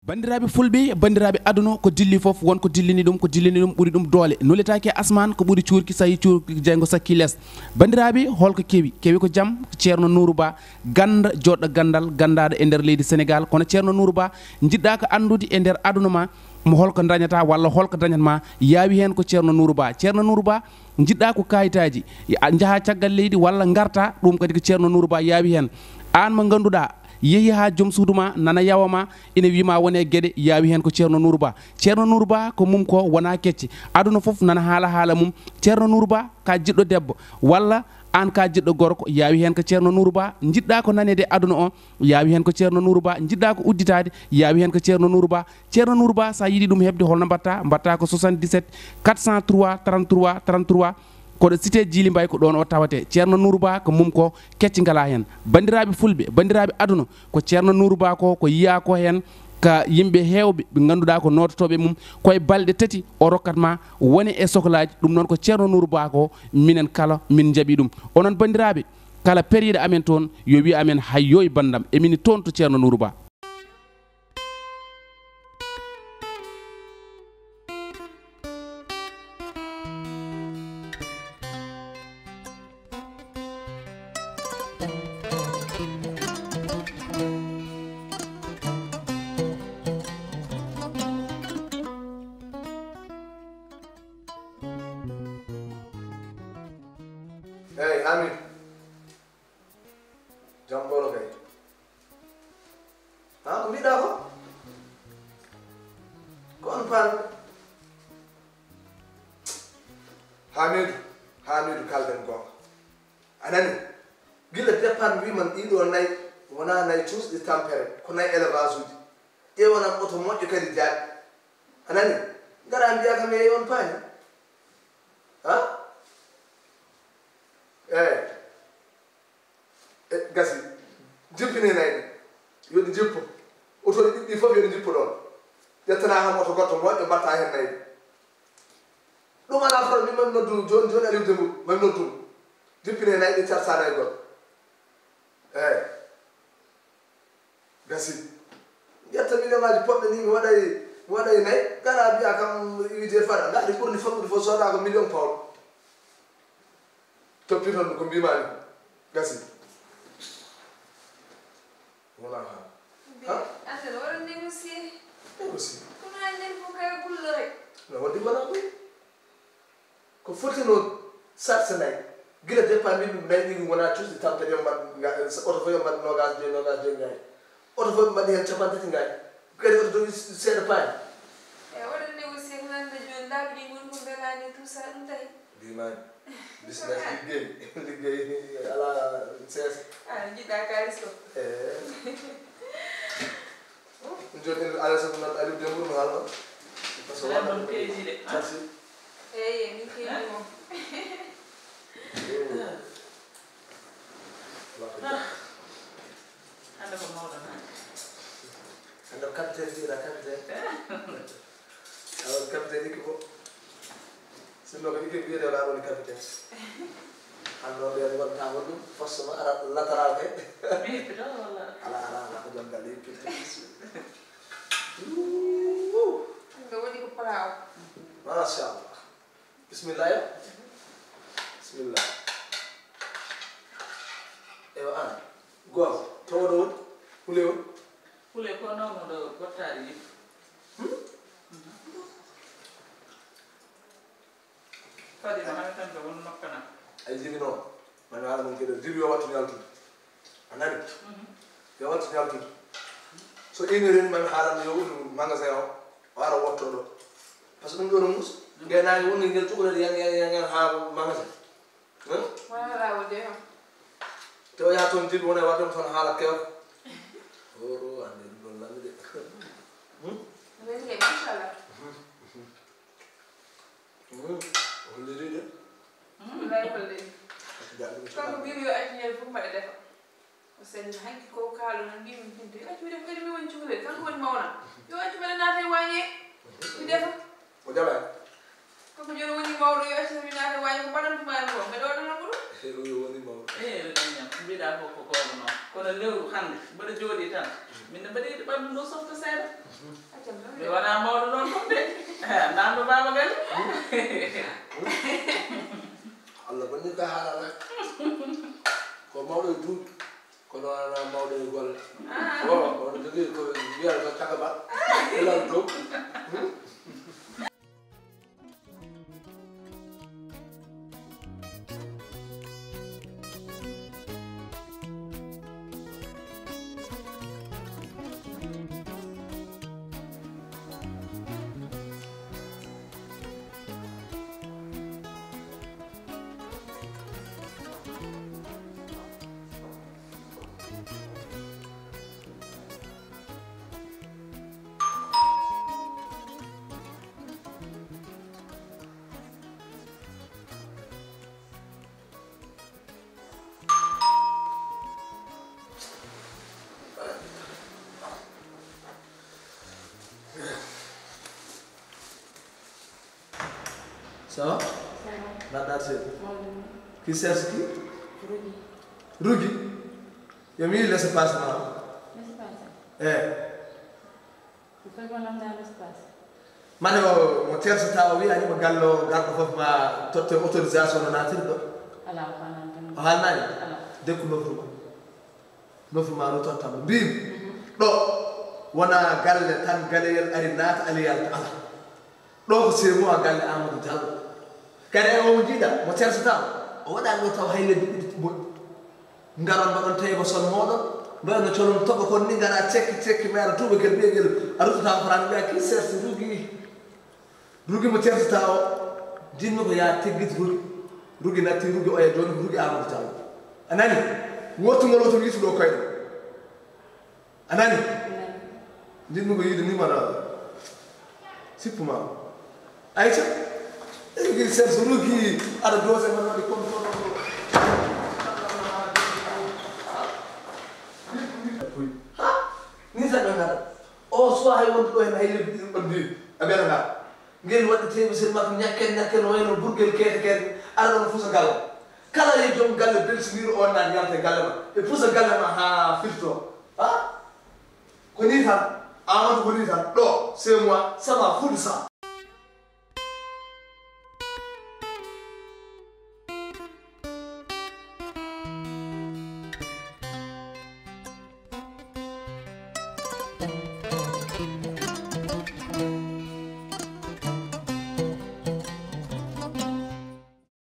bandiraɓe fulɓe bandiraɓe aduna ko dilli foof wonko dillini ɗum ɓuuri ɗum doole nolletake asman ko ɓuuri cuurki so yi cuurki jeygo sakki less bandiraɓe holko kewi ko jaam ceerno Nourou Ba ganda joɗɗo gandal gandaɗo e nder leydi Sénégal kono ceerno Nourou Ba jiɗɗa ko andude e nder aduna ma mo holko dañata walla holko dañatma yaawi hen ko ceerno Nourou Ba jiɗɗa ko kayitaji jaaha caggal leydi walla garta ɗum kadi ko ceerno Nourou Ba yaawi hen an mo ganduɗa yeehi ha joom suudu ma nana yawama ina wima wone gueɗe yaawi hen ko ceerno Nourou Ba ko mum ko wona kecce aduna foof nana haala mum ceerno Nourou Ba ka jiɗɗo debbo walla an ka jiɗɗo gorko yaawi hen ko ceerno Nourou Ba jiɗɗa ko nanede aduna o yaawi hen ko ceerno Nourou Ba jiɗɗa ko udditade yaawi hen ko ceerno Nourou Ba sa yiiɗi ɗum hebde holno mbatta ko 77 403 33 33 koɗo cité Djily Mbaye ko ɗon o tawate ceerno Nourou Ba ko mum ko kecci ngala hen bandiraɓe fulɓe bandiraɓe aduna ko ceerno Nourou Ba ko yiya ko hen ka yimɓe hewɓe ɓe ganduɗa ko nototoɓe mum koye balɗe tati o rokkatma woni e sohlaji ɗum noon ko ceerno Nourou Ba ko minen kala min jaaɓi ɗum onon bandiraɓe kala periɗo amen toon yo wi amen hayyo e bandam emini toon to ceerno Nourou Ba. Hey, Amin. Jambolo kay. Ha, ko mbiɗa ko? Ko on pan. Hamidou kalden gonga. Anani. Gila départ wiman ɗiɗo nayi wona nayi cusɗi tampere ko nayi élevage uji. Ƴewanam oto moƴƴo kadi jaaɗi. Anani. Ngara mbiya kam e on paani. Ha? Gasi jippine nayi yoɗi jippo otoɗi ɗiɗɗi fof yoɗi jippo ɗon ƴettana ham oto goɗɗo moƴƴo mbatta hen nayi ɗum ala foro min mami noddu joni aliwde mum mami noddum jippine nayi ɗi carsa nayi goɗɗo gasi ƴetta million ngaji poɗɗe ni mi waɗay nayi gara mbiya kam wiide faɗa ngaɗi ɓurni famɗude fof soda ko million pawɗo toppiton ko mbimani gasi wala ha ante wara négocier ko na nen ko kay gullo rek no wadi bana ko fotino satsa nay gila départ min nay ɗi wona cuusɗi tampe ɗe mbaɗ oto fof yo mbaɗ nogas joyi ngayi oto fof mbaɗi hen capantati ngayi kadi oto dogi seeɗa paani e waɗa négocier ko nande joni laaɓi ɗi gon ko belani tout ça ɗum tawi mbimani business liggey ala sees jiɗɗa kalis ko joni ala sago not aliou de mbour no haalno par ce que waɗon keeji de merci eyyi min keeji moom hande ko mawɗo na hande ko capitaine mbiɗa capitaine awon capitaine ikki bo sinno ko ikki mbiyeɗe wala woni capitaine hande o ɓen gonta won ɗum forcema ara latéral ke mippito walla ala ko jom galle yippirte nga waɗi ko plaw machallah bisimilla yo bisimillah ewa an goto towoɗo woni hule on hule ko nawnoɗo gottari yimɓe fadima hami tan ɓe won nokkana ay jimi noon mami haala mum keɗo dir yo wattu ñaltude a nani yo wattu ñaltude so 1 heure ni mami haalano yo woni magasin o ara wotto ɗo par ce que ɗum ɗo no mus gaynaki woni ngel cukalede yan ha magasin wona lawol de on te o yaha toon jiɗi wona e waddemo toon haala kewka oro ande ɗum ɗon lammi de wende machallah holliri de lay holliri kanko mbimi yo accinel fof mbaɗa defa o saɗi hanki ko kaalo nan mbimi pinte yo accu mi defa kadi mi woni cukalel kanko woni mawna yo accu mbeɗa naata e wañe mi defa o jaɓani kanko joni woni mawɗo yo accu mi naata e wañe ko mbaɗantumani ko mbeɗa waɗanamo ɗum o woni mawɗo ñam mbiɗa fof ko kono noon kono lewru hande mbaɗa jooɗi tan min mbaɗi ɓanndu ɗo softa seeɗa ka halala ko mawdo du ko no ana mawdo gol o on jogi ko biya ko takaba elan do Ça va? Ça va. Qui c'est qui? Rugi. Il y a mis l'espace là. Mane o mo tersa taw wi ani mo gallo gardo fof ma totte autorisation no natir do ala nani dekku no fuma no totta bim do wana galle tan galeyel ari nata aliyal ala do ko se mo galle Amadou Diallo kare o jida mo tersa taw o wada no taw hayle ngaron badon tayba son modon do no colon tobo kon ni ngara cekki mera tuba kel begel aruta taw fran bi ak sersi rugi mo tersa taw dinno ko ya teggit rugi natti rugi o e don rugi Amadou Diallo anani wotu ngolo to yisu do koydo anani dinno ko yidi ni mara sipuma ayta rugi sersi rugi ada dose man wadi kon ni sa ngara o so hay won do en hay lebbi bandi abena ngara ngel wadde tebi sen mak ñakken wayno burgel kete ara no fusa gal kala ye jom galle belsinir on nan yalta galle ma e fusa galle ma ha filto ha ko ni tan Amadou ko ni tan do c'est moi ça va full ça